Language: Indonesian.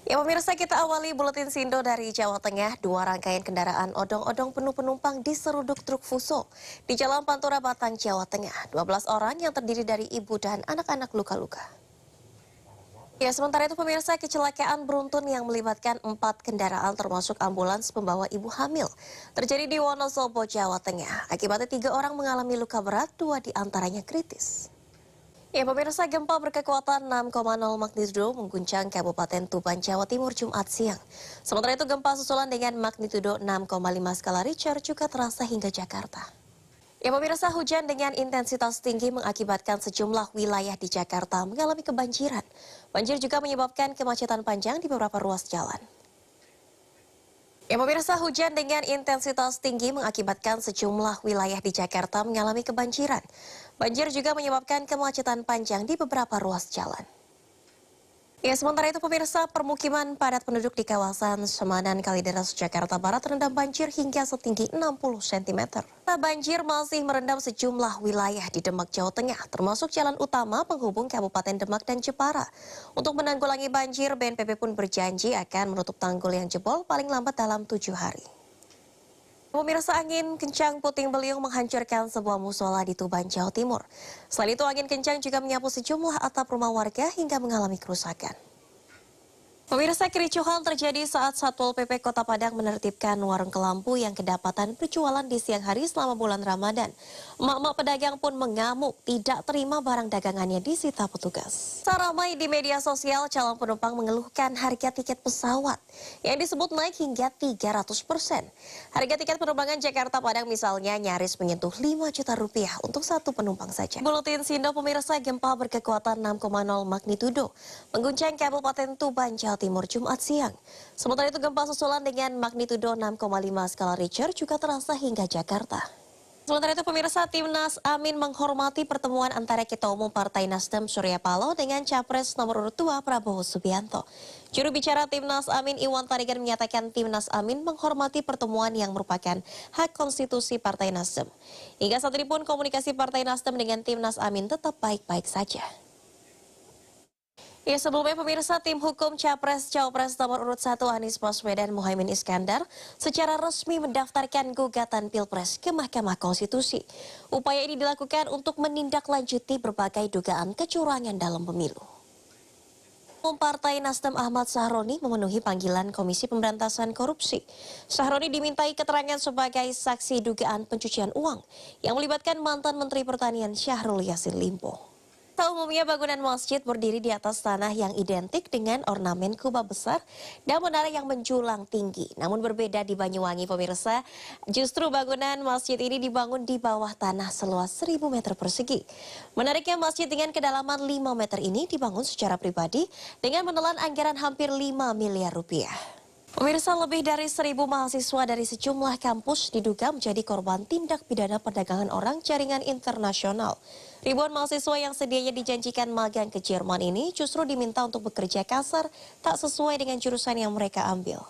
Ya pemirsa, kita awali buletin Sindo dari Jawa Tengah. Dua rangkaian kendaraan odong-odong penuh penumpang diseruduk truk Fuso di Jalan Pantura Batang, Jawa Tengah. 12 orang yang terdiri dari ibu dan anak-anak luka-luka. Ya, sementara itu pemirsa, kecelakaan beruntun yang melibatkan 4 kendaraan termasuk ambulans pembawa ibu hamil terjadi di Wonosobo, Jawa Tengah. Akibatnya 3 orang mengalami luka berat, 2 diantaranya kritis. Ya, pemirsa, gempa berkekuatan 6,0 magnitudo mengguncang Kabupaten Tuban, Jawa Timur Jumat siang. Sementara itu gempa susulan dengan magnitudo 6,5 skala Richter juga terasa hingga Jakarta. Ya, pemirsa, hujan dengan intensitas tinggi mengakibatkan sejumlah wilayah di Jakarta mengalami kebanjiran. Banjir juga menyebabkan kemacetan panjang di beberapa ruas jalan. Ya, pemirsa, hujan dengan intensitas tinggi mengakibatkan sejumlah wilayah di Jakarta mengalami kebanjiran. Banjir juga menyebabkan kemacetan panjang di beberapa ruas jalan. Ya, sementara itu pemirsa, permukiman padat penduduk di kawasan Semanan Kalideres, Jakarta Barat terendam banjir hingga setinggi 60 cm. Banjir masih merendam sejumlah wilayah di Demak, Jawa Tengah, termasuk jalan utama penghubung Kabupaten Demak dan Jepara. Untuk menanggulangi banjir, BNPB pun berjanji akan menutup tanggul yang jebol paling lambat dalam 7 hari. Pemirsa, angin kencang puting beliung menghancurkan sebuah musola di Tuban, Jawa Timur. Selain itu, angin kencang juga menyapu sejumlah atap rumah warga hingga mengalami kerusakan. Pemirsa, kericuhan terjadi saat Satpol PP Kota Padang menertibkan warung kelambu yang kedapatan berjualan di siang hari selama bulan Ramadan. Emak-emak pedagang pun mengamuk tidak terima barang dagangannya disita petugas. Ramai di media sosial, calon penumpang mengeluhkan harga tiket pesawat yang disebut naik hingga 300%. Harga tiket penerbangan Jakarta Padang misalnya nyaris menyentuh 5 juta rupiah untuk satu penumpang saja. Buletin Sindo pemirsa, gempa berkekuatan 6,0 magnitudo mengguncang Kabupaten Tuban, Jawa Timur Jumat siang. Sementara itu gempa susulan dengan magnitudo 6,5 skala Richter juga terasa hingga Jakarta. Sementara itu pemirsa, Timnas Amin menghormati pertemuan antara Ketua Umum Partai Nasdem Surya Paloh dengan Capres nomor urut 2 Prabowo Subianto. Juru bicara Timnas Amin Iwan Tarigan menyatakan Timnas Amin menghormati pertemuan yang merupakan hak konstitusi Partai Nasdem. Hingga saat ini pun komunikasi Partai Nasdem dengan Timnas Amin tetap baik-baik saja. Ya, sebelumnya pemirsa, tim hukum Capres-Cawapres nomor urut 1 Anies Baswedan Muhaimin Iskandar secara resmi mendaftarkan gugatan Pilpres ke Mahkamah Konstitusi. Upaya ini dilakukan untuk menindaklanjuti berbagai dugaan kecurangan dalam pemilu. Partai Nasdem Ahmad Sahroni memenuhi panggilan Komisi Pemberantasan Korupsi. Sahroni dimintai keterangan sebagai saksi dugaan pencucian uang yang melibatkan mantan Menteri Pertanian Syahrul Yassin Limpo. Umumnya bangunan masjid berdiri di atas tanah yang identik dengan ornamen kubah besar dan menara yang menjulang tinggi. Namun berbeda di Banyuwangi pemirsa, justru bangunan masjid ini dibangun di bawah tanah seluas 1000 meter persegi. Menariknya masjid dengan kedalaman 5 meter ini dibangun secara pribadi dengan menelan anggaran hampir 5 miliar rupiah. Pemirsa, lebih dari 1000 mahasiswa dari sejumlah kampus diduga menjadi korban tindak pidana perdagangan orang jaringan internasional. Ribuan mahasiswa yang sedianya dijanjikan magang ke Jerman ini justru diminta untuk bekerja kasar tak sesuai dengan jurusan yang mereka ambil.